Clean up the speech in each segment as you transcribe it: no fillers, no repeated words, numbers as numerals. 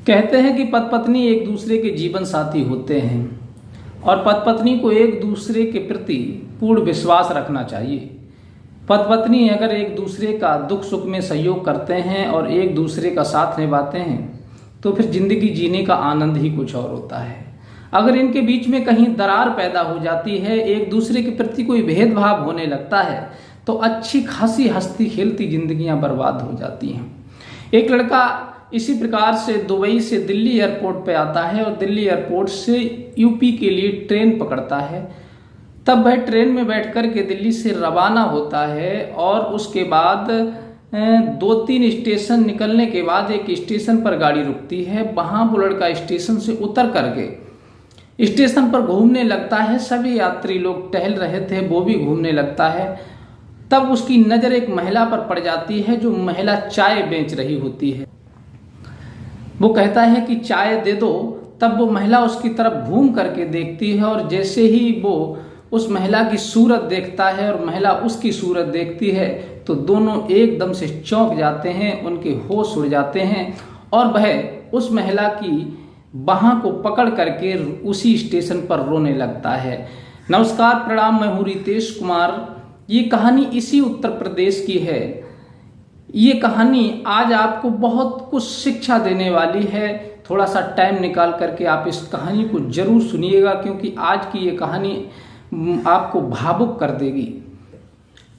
कहते हैं कि पति पत्नी एक दूसरे के जीवन साथी होते हैं और पति पत्नी को एक दूसरे के प्रति पूर्ण विश्वास रखना चाहिए। पति पत्नी अगर एक दूसरे का दुख सुख में सहयोग करते हैं और एक दूसरे का साथ निभाते हैं तो फिर जिंदगी जीने का आनंद ही कुछ और होता है। अगर इनके बीच में कहीं दरार पैदा हो जाती है, एक दूसरे के प्रति कोई भेदभाव होने लगता है, तो अच्छी खासी हंसती खेलती जिंदगियां बर्बाद हो जाती हैं। एक लड़का इसी प्रकार से दुबई से दिल्ली एयरपोर्ट पे आता है और दिल्ली एयरपोर्ट से यूपी के लिए ट्रेन पकड़ता है। तब वह ट्रेन में बैठकर के दिल्ली से रवाना होता है और उसके बाद 2-3 स्टेशन निकलने के बाद एक स्टेशन पर गाड़ी रुकती है। वहां वो लड़का स्टेशन से उतर करके स्टेशन पर घूमने लगता है। सभी यात्री लोग टहल रहे थे, वो भी घूमने लगता है। तब उसकी नज़र एक महिला पर पड़ जाती है, जो महिला चाय बेच रही होती है। वो कहता है कि चाय दे दो। तब वो महिला उसकी तरफ घूम करके देखती है और जैसे ही वो उस महिला की सूरत देखता है और महिला उसकी सूरत देखती है तो दोनों एकदम से चौंक जाते हैं, उनके होश उड़ जाते हैं और वह उस महिला की बाहों को पकड़ करके उसी स्टेशन पर रोने लगता है। नमस्कार, प्रणाम, मैं हूँ रितेश कुमार। ये कहानी इसी उत्तर प्रदेश की है। ये कहानी आज आपको बहुत कुछ शिक्षा देने वाली है। थोड़ा सा टाइम निकाल करके आप इस कहानी को जरूर सुनिएगा, क्योंकि आज की ये कहानी आपको भावुक कर देगी।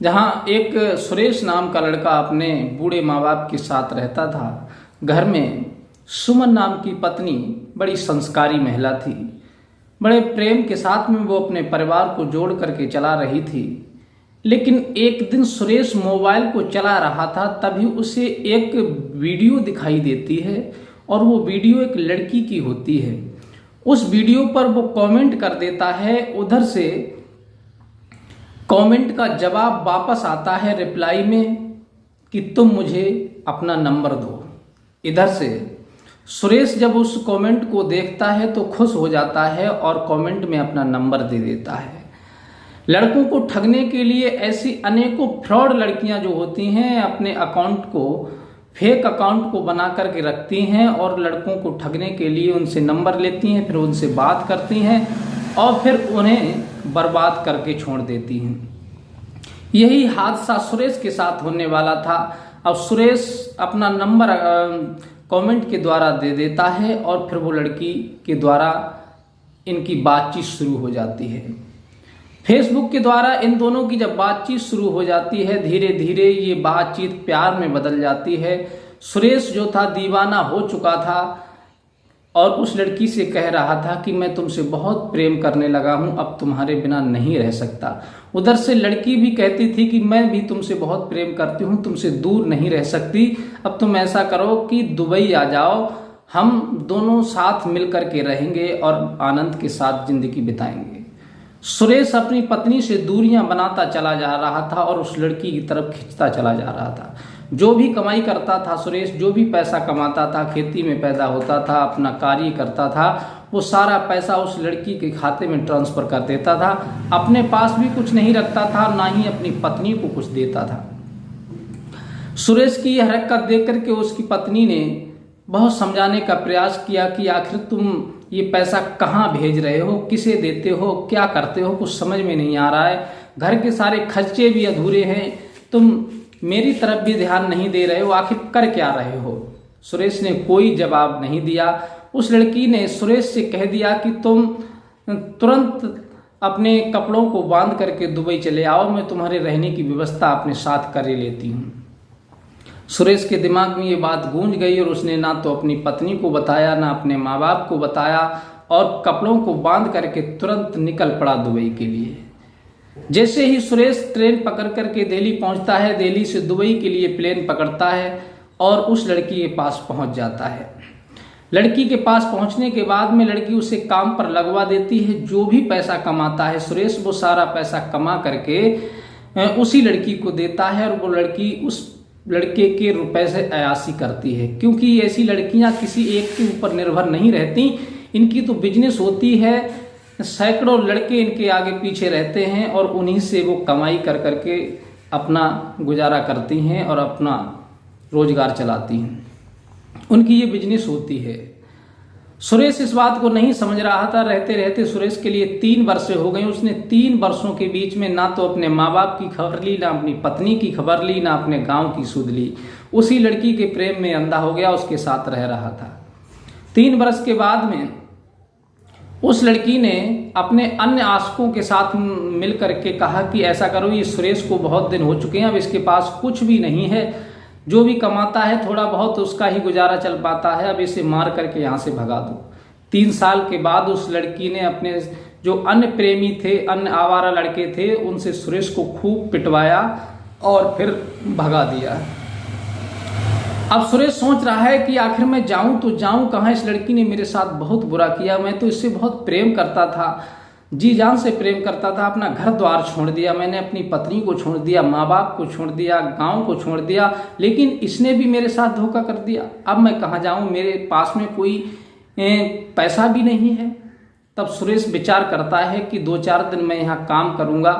जहाँ एक सुरेश नाम का लड़का अपने बूढ़े माँ बाप के साथ रहता था। घर में सुमन नाम की पत्नी बड़ी संस्कारी महिला थी। बड़े प्रेम के साथ में वो अपने परिवार को जोड़ करके चला रही थी। लेकिन एक दिन सुरेश मोबाइल को चला रहा था, तभी उसे एक वीडियो दिखाई देती है और वो वीडियो एक लड़की की होती है। उस वीडियो पर वो कमेंट कर देता है। उधर से कमेंट का जवाब वापस आता है रिप्लाई में कि तुम मुझे अपना नंबर दो। इधर से सुरेश जब उस कमेंट को देखता है तो खुश हो जाता है और कमेंट में अपना नंबर दे देता है। लड़कों को ठगने के लिए ऐसी अनेकों फ्रॉड लड़कियां जो होती हैं अपने अकाउंट को, फेक अकाउंट को बना करके रखती हैं और लड़कों को ठगने के लिए उनसे नंबर लेती हैं, फिर उनसे बात करती हैं और फिर उन्हें बर्बाद करके छोड़ देती हैं। यही हादसा सुरेश के साथ होने वाला था। अब सुरेश अपना नंबर कमेंट के द्वारा दे देता है और फिर वो लड़की के द्वारा इनकी बातचीत शुरू हो जाती है। फेसबुक के द्वारा इन दोनों की जब बातचीत शुरू हो जाती है, धीरे धीरे ये बातचीत प्यार में बदल जाती है। सुरेश जो था दीवाना हो चुका था और उस लड़की से कह रहा था कि मैं तुमसे बहुत प्रेम करने लगा हूं, अब तुम्हारे बिना नहीं रह सकता। उधर से लड़की भी कहती थी कि मैं भी तुमसे बहुत प्रेम करती हूं, तुमसे दूर नहीं रह सकती। अब तुम ऐसा करो कि दुबई आ जाओ, हम दोनों साथ मिल करके रहेंगे और आनंद के साथ जिंदगी बिताएंगे। सुरेश अपनी पत्नी से दूरियां बनाता चला जा रहा था और उस लड़की की तरफ खिंचता चला जा रहा था। जो भी कमाई करता था सुरेश, जो भी पैसा कमाता था, खेती में पैदा होता था, अपना कार्य करता था, वो सारा पैसा उस लड़की के खाते में ट्रांसफर कर देता था। अपने पास भी कुछ नहीं रखता था, ना ही अपनी पत्नी को कुछ देता था। सुरेश की यह हरकत देख करके उसकी पत्नी ने बहुत समझाने का प्रयास किया कि आखिर तुम ये पैसा कहाँ भेज रहे हो, किसे देते हो, क्या करते हो, कुछ समझ में नहीं आ रहा है। घर के सारे खर्चे भी अधूरे हैं, तुम मेरी तरफ भी ध्यान नहीं दे रहे हो, आखिर कर क्या रहे हो। सुरेश ने कोई जवाब नहीं दिया। उस लड़की ने सुरेश से कह दिया कि तुम तुरंत अपने कपड़ों को बांध करके दुबई चले आओ, मैं तुम्हारे रहने की व्यवस्था अपने साथ कर लेती हूँ। सुरेश के दिमाग में ये बात गूंज गई और उसने ना तो अपनी पत्नी को बताया, ना अपने माँ बाप को बताया और कपड़ों को बांध करके तुरंत निकल पड़ा दुबई के लिए। जैसे ही सुरेश ट्रेन पकड़ करके दिल्ली पहुंचता है, दिल्ली से दुबई के लिए प्लेन पकड़ता है और उस लड़की के पास पहुंच जाता है। लड़की के पास पहुंचने के बाद में लड़की उसे काम पर लगवा देती है। जो भी पैसा कमाता है सुरेश, वो सारा पैसा कमा करके उसी लड़की को देता है और वो लड़की उस लड़के के रुपए से अयासी करती है, क्योंकि ऐसी लड़कियां किसी एक के ऊपर निर्भर नहीं रहती। इनकी तो बिजनेस होती है, सैकड़ों लड़के इनके आगे पीछे रहते हैं और उन्हीं से वो कमाई कर करके अपना गुजारा करती हैं और अपना रोजगार चलाती हैं। उनकी ये बिजनेस होती है। सुरेश इस बात को नहीं समझ रहा था। रहते रहते सुरेश के लिए 3 वर्ष हो गए। उसने 3 वर्षों के बीच में ना तो अपने माँ बाप की खबर ली, ना अपनी पत्नी की खबर ली, ना अपने गांव की सुध ली। उसी लड़की के प्रेम में अंधा हो गया, उसके साथ रह रहा था। 3 वर्ष के बाद में उस लड़की ने अपने अन्य आशिकों के साथ मिल करके कहा कि ऐसा करो, ये सुरेश को बहुत दिन हो चुके हैं, अब इसके पास कुछ भी नहीं है, जो भी कमाता है थोड़ा बहुत उसका ही गुजारा चल पाता है, अब इसे मार करके यहाँ से भगा दो। 3 साल के बाद उस लड़की ने अपने जो अन्य प्रेमी थे, अन्य आवारा लड़के थे, उनसे सुरेश को खूब पिटवाया और फिर भगा दिया। अब सुरेश सोच रहा है कि आखिर मैं जाऊं तो जाऊं कहाँ, इस लड़की ने मेरे साथ बहुत बुरा किया, मैं तो इससे बहुत प्रेम करता था, जी जान से प्रेम करता था, अपना घर द्वार छोड़ दिया मैंने, अपनी पत्नी को छोड़ दिया, माँ बाप को छोड़ दिया, गांव को छोड़ दिया, लेकिन इसने भी मेरे साथ धोखा कर दिया। अब मैं कहाँ जाऊं, मेरे पास में कोई पैसा भी नहीं है। तब सुरेश विचार करता है कि 2-4 दिन मैं यहाँ काम करूँगा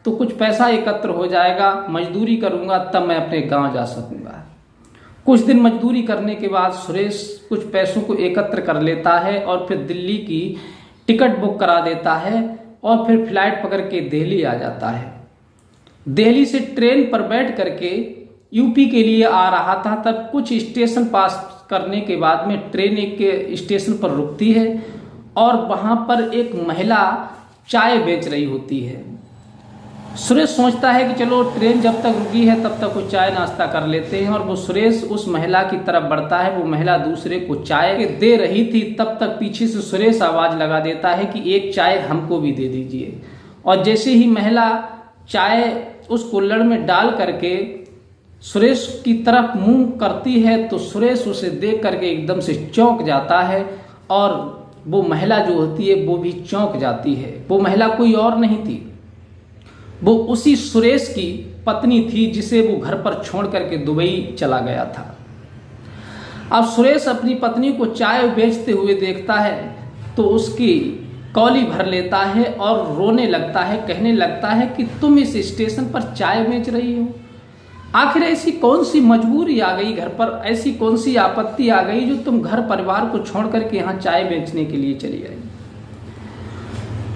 तो कुछ पैसा एकत्र हो जाएगा, मजदूरी करूँगा तब मैं अपने गाँव जा सकूँगा। कुछ दिन मजदूरी करने के बाद सुरेश कुछ पैसों को एकत्र कर लेता है और फिर दिल्ली की टिकट बुक करा देता है और फिर फ्लाइट पकड़ के दिल्ली आ जाता है। दिल्ली से ट्रेन पर बैठ करके यूपी के लिए आ रहा था। तब कुछ स्टेशन पास करने के बाद में ट्रेन एक स्टेशन पर रुकती है और वहां पर एक महिला चाय बेच रही होती है। सुरेश सोचता है कि चलो ट्रेन जब तक रुकी है तब तक कुछ चाय नाश्ता कर लेते हैं, और वो सुरेश उस महिला की तरफ बढ़ता है। वो महिला दूसरे को चाय दे रही थी, तब तक पीछे से सुरेश आवाज लगा देता है कि एक चाय हमको भी दे दीजिए। और जैसे ही महिला चाय उस कुल्हड़ में डाल करके सुरेश की तरफ मुंह करती है तो सुरेश उसे देख करके एकदम से चौंक जाता है, और वो महिला जो होती है वो भी चौंक जाती है। वो महिला कोई और नहीं थी, वो उसी सुरेश की पत्नी थी जिसे वो घर पर छोड़ करके दुबई चला गया था। अब सुरेश अपनी पत्नी को चाय बेचते हुए देखता है तो उसकी कौली भर लेता है और रोने लगता है, कहने लगता है कि तुम इस स्टेशन पर चाय बेच रही हो, आखिर ऐसी कौन सी मजबूरी आ गई घर पर, ऐसी कौन सी आपत्ति आ गई जो तुम घर परिवार को छोड़ करके यहाँ चाय बेचने के लिए चली आई।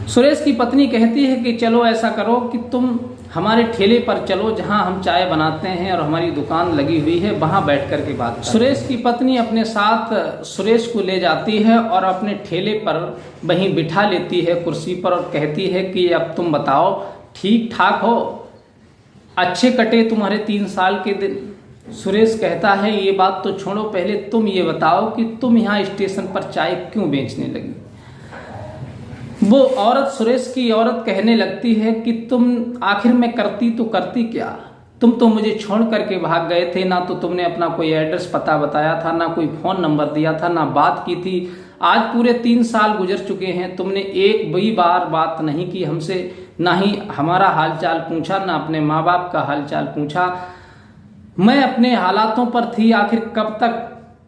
सुरेश की पत्नी कहती है कि चलो ऐसा करो कि तुम हमारे ठेले पर चलो, जहां हम चाय बनाते हैं और हमारी दुकान लगी हुई है, वहां बैठ कर के बात। सुरेश की पत्नी अपने साथ सुरेश को ले जाती है और अपने ठेले पर वहीं बिठा लेती है कुर्सी पर और कहती है कि अब तुम बताओ, ठीक ठाक हो, अच्छे कटे तुम्हारे 3 साल के दिन। सुरेश कहता है ये बात तो छोड़ो, पहले तुम ये बताओ कि तुम यहाँ स्टेशन पर चाय क्यों बेचने लगी। वो औरत, सुरेश की औरत कहने लगती है कि तुम आखिर में करती तो करती क्या, तुम तो मुझे छोड़ करके भाग गए थे, ना तो तुमने अपना कोई एड्रेस पता बताया था, ना कोई फोन नंबर दिया था, ना बात की थी। आज पूरे 3 साल गुजर चुके हैं, तुमने एक भी बार बात नहीं की हमसे, ना ही हमारा हालचाल पूछा, ना अपने माँ बाप का हालचाल पूछा। मैं अपने हालातों पर थी, आखिर कब तक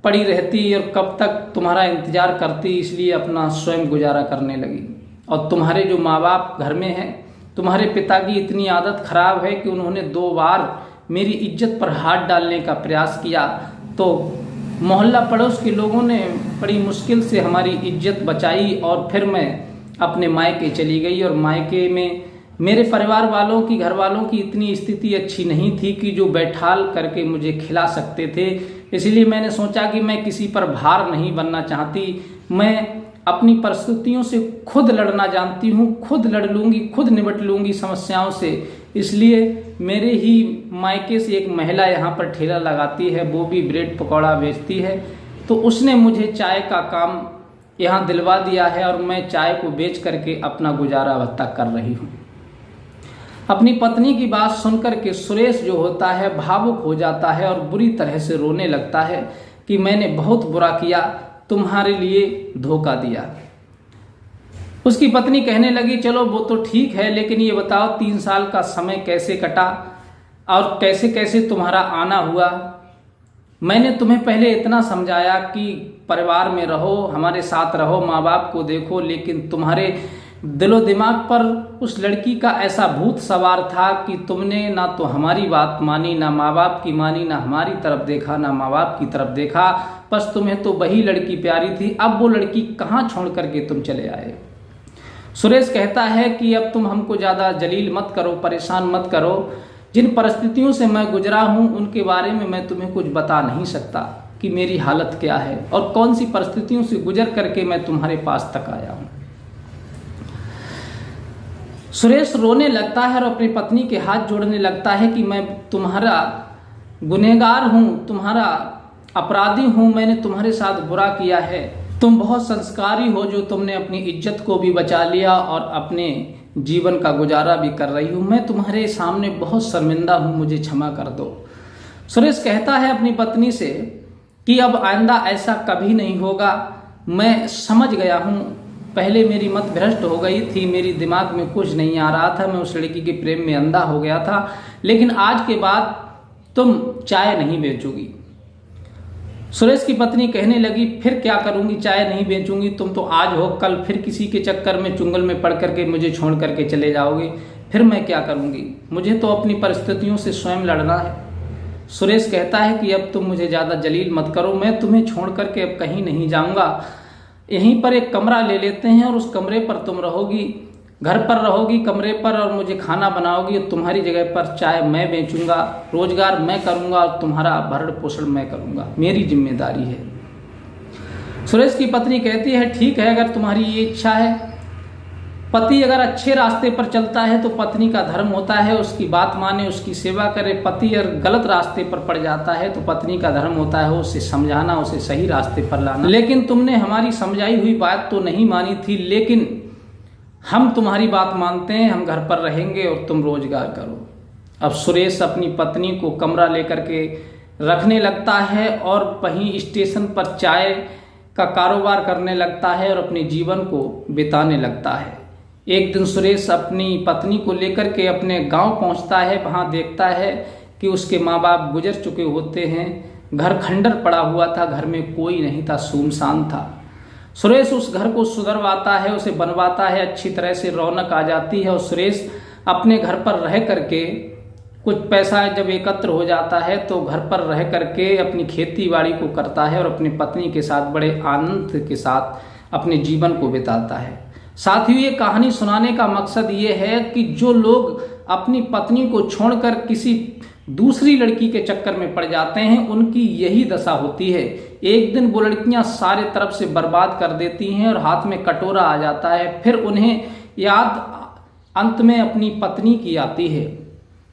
पड़ी रहती और कब तक तुम्हारा इंतजार करती, इसलिए अपना स्वयं गुजारा करने लगी। और तुम्हारे जो माँ बाप घर में हैं, तुम्हारे पिता की इतनी आदत खराब है कि उन्होंने 2 बार मेरी इज्जत पर हाथ डालने का प्रयास किया, तो मोहल्ला पड़ोस के लोगों ने बड़ी मुश्किल से हमारी इज्जत बचाई और फिर मैं अपने मायके चली गई। और मायके में मेरे परिवार वालों की, घर वालों की इतनी स्थिति अच्छी नहीं थी कि जो बैठाल करके मुझे खिला सकते थे, इसलिए मैंने सोचा कि मैं किसी पर भार नहीं बनना चाहती, मैं अपनी परिस्थितियों से खुद लड़ना जानती हूँ, खुद लड़ लूँगी, खुद निपट लूँगी समस्याओं से। इसलिए मेरे ही मायके से एक महिला यहाँ पर ठेला लगाती है, वो भी ब्रेड पकौड़ा बेचती है, तो उसने मुझे चाय का काम यहाँ दिलवा दिया है और मैं चाय को बेच करके अपना गुजारा भत्ता कर रही हूँ। अपनी पत्नी की बात सुनकर के सुरेश जो होता है भावुक हो जाता है और बुरी तरह से रोने लगता है कि मैंने बहुत बुरा किया, तुम्हारे लिए धोखा दिया। उसकी पत्नी कहने लगी चलो वो तो ठीक है, लेकिन ये बताओ 3 साल का समय कैसे कटा और कैसे कैसे तुम्हारा आना हुआ। मैंने तुम्हें पहले इतना समझाया कि परिवार में रहो, हमारे साथ रहो, माँ बाप को देखो, लेकिन तुम्हारे दिलो दिमाग पर उस लड़की का ऐसा भूत सवार था कि तुमने ना तो हमारी बात मानी, ना माँ बाप की मानी, ना हमारी तरफ देखा, ना माँ बाप की तरफ देखा। बस तुम्हें तो वही लड़की प्यारी थी, अब वो लड़की कहाँ छोड़ करके तुम चले आए। सुरेश कहता है कि अब तुम हमको ज़्यादा जलील मत करो, परेशान मत करो। जिन परिस्थितियों से मैं गुजरा हूँ उनके बारे में मैं तुम्हें कुछ बता नहीं सकता कि मेरी हालत क्या है और कौन सी परिस्थितियों से गुजर करके मैं तुम्हारे पास तक आया हूँ। सुरेश रोने लगता है और अपनी पत्नी के हाथ जोड़ने लगता है कि मैं तुम्हारा गुनहगार हूँ, तुम्हारा अपराधी हूँ, मैंने तुम्हारे साथ बुरा किया है। तुम बहुत संस्कारी हो जो तुमने अपनी इज्जत को भी बचा लिया और अपने जीवन का गुजारा भी कर रही हूँ। मैं तुम्हारे सामने बहुत शर्मिंदा हूँ, मुझे क्षमा कर दो। सुरेश कहता है अपनी पत्नी से कि अब आइंदा ऐसा कभी नहीं होगा। मैं समझ गया हूँ, पहले मेरी मत भ्रष्ट हो गई थी, मेरी दिमाग में कुछ नहीं आ रहा था, मैं उस लड़की के प्रेम में अंधा हो गया था, लेकिन आज के बाद तुम चाय नहीं बेचोगी। सुरेश की पत्नी कहने लगी, फिर क्या करूंगी, चाय नहीं बेचूंगी, तुम तो आज हो कल फिर किसी के चक्कर में चुंगल में पड़ करके मुझे छोड़ करके चले जाओगे, फिर मैं क्या करूंगी, मुझे तो अपनी परिस्थितियों से स्वयं लड़ना है। सुरेश कहता है कि अब तुम मुझे ज़्यादा जलील मत करो, मैं तुम्हें छोड़ करके अब कहीं नहीं जाऊंगा, यहीं पर एक कमरा ले लेते हैं और उस कमरे पर तुम रहोगी, घर पर रहोगी कमरे पर, और मुझे खाना बनाओगी और तुम्हारी जगह पर चाय मैं बेचूंगा, रोजगार मैं करूंगा और तुम्हारा भरण पोषण मैं करूंगा, मेरी जिम्मेदारी है। सुरेश की पत्नी कहती है, ठीक है, अगर तुम्हारी ये इच्छा है। पति अगर अच्छे रास्ते पर चलता है तो पत्नी का धर्म होता है उसकी बात माने, उसकी सेवा करे। पति अगर गलत रास्ते पर पड़ जाता है तो पत्नी का धर्म होता है उसे समझाना, उसे सही रास्ते पर लाना। लेकिन तुमने हमारी समझाई हुई बात तो नहीं मानी थी, लेकिन हम तुम्हारी बात मानते हैं, हम घर पर रहेंगे और तुम रोजगार करो। अब सुरेश अपनी पत्नी को कमरा लेकर के रखने लगता है और वहीं स्टेशन पर चाय का कारोबार करने लगता है और अपने जीवन को बिताने लगता है। एक दिन सुरेश अपनी पत्नी को लेकर के अपने गांव पहुंचता है, वहां देखता है कि उसके माँ बाप गुजर चुके होते हैं, घर खंडर पड़ा हुआ था, घर में कोई नहीं था, सुनसान था। सुरेश उस घर को सुधरवाता है, उसे बनवाता है, अच्छी तरह से रौनक आ जाती है और सुरेश अपने घर पर रह करके कुछ पैसा जब एकत्र हो जाता है तो घर पर रह करके अपनी खेती बाड़ी को करता है और अपनी पत्नी के साथ बड़े आनंद के साथ अपने जीवन को बिताता है। साथियों, ये कहानी सुनाने का मकसद ये है कि जो लोग अपनी पत्नी को छोड़कर किसी दूसरी लड़की के चक्कर में पड़ जाते हैं उनकी यही दशा होती है। एक दिन वो लड़कियां सारे तरफ से बर्बाद कर देती हैं और हाथ में कटोरा आ जाता है, फिर उन्हें याद अंत में अपनी पत्नी की आती है।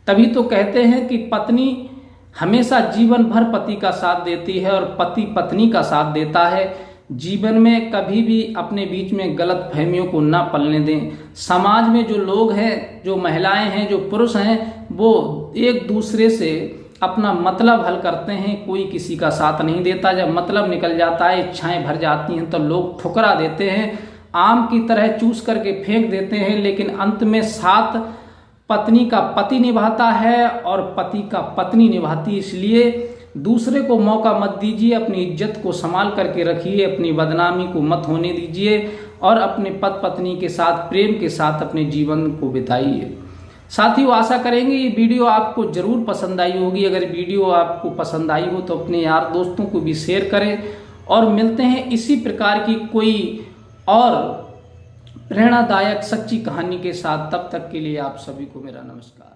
तभी तो कहते हैं कि पत्नी हमेशा जीवन भर पति का साथ देती है और पति पत्नी का साथ देता है। जीवन में कभी भी अपने बीच में गलत फहमियों को ना पलने दें। समाज में जो लोग हैं, जो महिलाएं हैं, जो पुरुष हैं, वो एक दूसरे से अपना मतलब हल करते हैं, कोई किसी का साथ नहीं देता। जब मतलब निकल जाता है, इच्छाएं भर जाती हैं तो लोग ठुकरा देते हैं, आम की तरह चूस करके फेंक देते हैं, लेकिन अंत में साथ पत्नी का पति निभाता है और पति का पत्नी निभाती। इसलिए दूसरे को मौका मत दीजिए, अपनी इज्जत को संभाल करके रखिए, अपनी बदनामी को मत होने दीजिए और अपने पति पत्नी के साथ प्रेम के साथ अपने जीवन को बिताइए। साथियों, आशा करेंगे ये वीडियो आपको जरूर पसंद आई होगी। अगर वीडियो आपको पसंद आई हो तो अपने यार दोस्तों को भी शेयर करें और मिलते हैं इसी प्रकार की कोई और प्रेरणादायक सच्ची कहानी के साथ। तब तक के लिए आप सभी को मेरा नमस्कार।